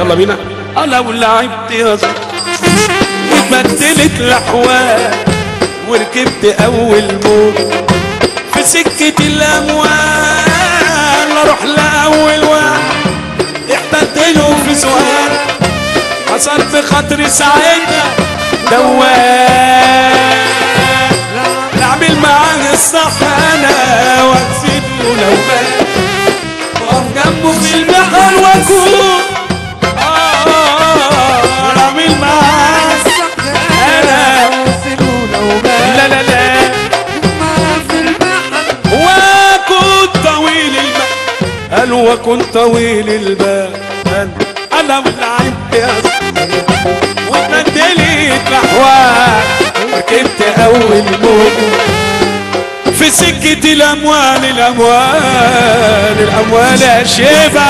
يلا بينا. لو لعبت يا زهر واتبدلت الاحوال وركبت اول موج في سكة الاموال، اروح لاول واحد احتجت له في سؤال حصل في خاطري ساعتها دوال، اعمل معاه الصح انا واكسب له لو بال واقف جنبه في المحن واكون اعمل معاه الصح انا واكسب له لو بال. لا لا لا وكنت طويل البال، قال وكنت طويل البال، انا ولعبت يا زهر واتبدلت الاحوال وركبت اول موج في سكة الاموال. الاموال الاموال يا شيبة.